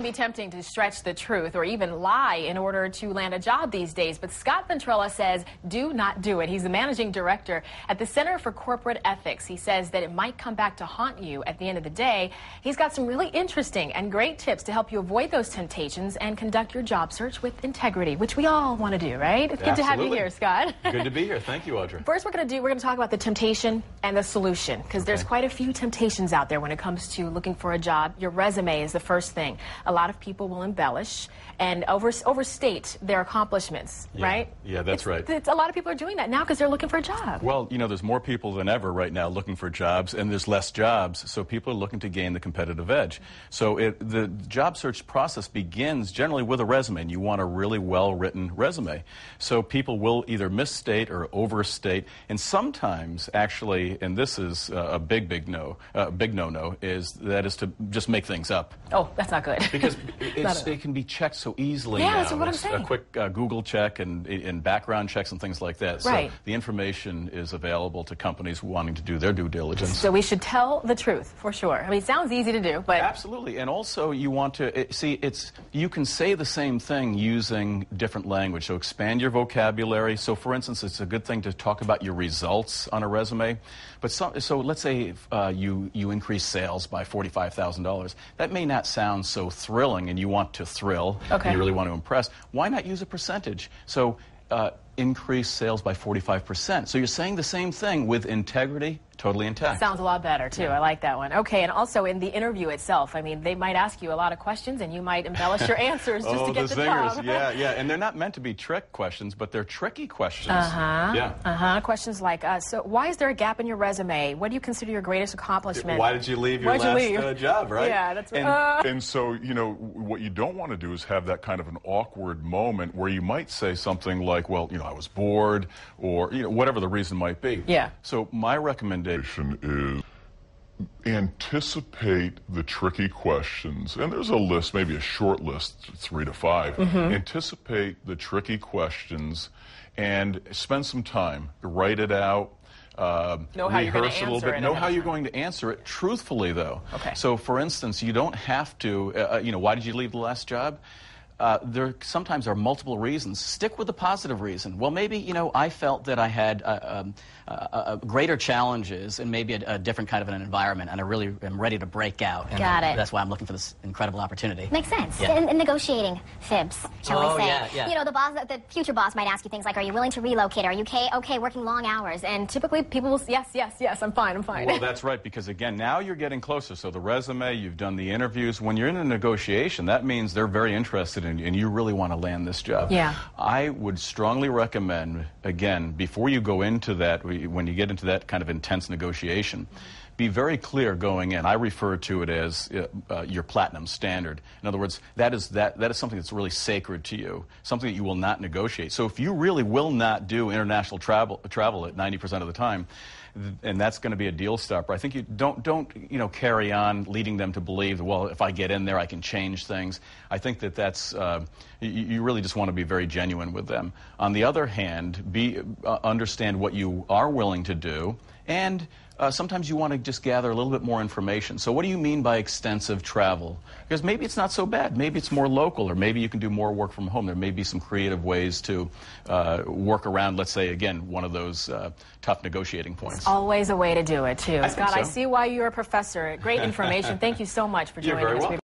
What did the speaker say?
Be tempting to stretch the truth or even lie in order to land a job these days, but Scott Ventrella says do not do it. He's the managing director at the Center for Corporate Ethics. He says that it might come back to haunt you at the end of the day. He's got some really interesting and great tips to help you avoid those temptations and conduct your job search with integrity, which we all want to do, right? It's good to have you here, Scott. Good to be here. Thank you, Audrey. First, we're going to talk about the temptation and the solution, because there's quite a few temptations out there when it comes to looking for a job. Your resume is the first thing. A lot of people will embellish and overstate their accomplishments, right? Yeah, that's right. A lot of people are doing that now because they're looking for a job. Well, you know, there's more people than ever right now looking for jobs, and there's less jobs, so people are looking to gain the competitive edge. So the job search process begins generally with a resume, and you want a really well-written resume. So people will either misstate or overstate, and sometimes, actually, and this is a big no-no, is to just make things up. Oh, that's not good. Because it can be checked so easily now. That's what I'm saying. A quick Google check and background checks and things like that. Right. So the information is available to companies wanting to do their due diligence. So we should tell the truth, for sure. I mean, it sounds easy to do, but... Absolutely. And also you want to, you can say the same thing using different language. So expand your vocabulary. So for instance, it's a good thing to talk about your results on a resume. But so let's say you increase sales by $45,000. That may not sound so thrilling, and you want to thrill, and you really want to impress. Why not use a percentage? So increase sales by 45%. So you're saying the same thing with integrity, totally intact. Sounds a lot better, too. I like that one. Okay, and also in the interview itself, I mean, they might ask you a lot of questions, and you might embellish your answers just to get the job. Yeah, and they're not meant to be trick questions, but they're tricky questions. Questions like, so why is there a gap in your resume? What do you consider your greatest accomplishment? Why did you leave your last job, right? Yeah, that's right. And so, you know, what you don't want to do is have that kind of an awkward moment where you might say something like, well, you know, I was bored, or, you know, whatever the reason might be. Yeah. So my recommendation is anticipate the tricky questions. And there's a list, maybe a short list, 3 to 5. Anticipate the tricky questions and spend some time. Write it out. Rehearse a little bit. Know how you're going to answer it truthfully, though. Okay. So, for instance, you don't have to, you know, why did you leave the last job? There sometimes are multiple reasons. Stick with the positive reason. Well, maybe, you know, I felt that I had greater challenges and maybe a different kind of an environment, and I really am ready to break out. And Got it. That's why I'm looking for this incredible opportunity. Makes sense. Yeah. In negotiating fibs, shall we say. Yeah. You know, the future boss might ask you things like, are you willing to relocate? Are you okay working long hours? And typically people will say, yes, I'm fine. Well, that's right, because again, now you're getting closer. So the resume, you've done the interviews. When you're in a negotiation, that means they're very interested in you, and you really want to land this job. Yeah. I would strongly recommend, again, before you go into that, when you get into that kind of intense negotiation, be very clear going in. I refer to it as your platinum standard. In other words, that is something that's really sacred to you, something that you will not negotiate. So if you really will not do international travel at 90% of the time, and that's going to be a deal stopper, I think you don't carry on leading them to believe that, well, if I get in there, I can change things. I think that's you really just want to be very genuine with them. On the other hand, understand what you are willing to do, and sometimes you want to just gather a little bit more information. So what do you mean by extensive travel? Because maybe it's not so bad. Maybe it's more local, or maybe you can do more work from home. There may be some creative ways to work around, let's say, again, one of those tough negotiating points. Always a way to do it, too. Scott, so. I see why you're a professor. Great information. Thank you so much for joining us.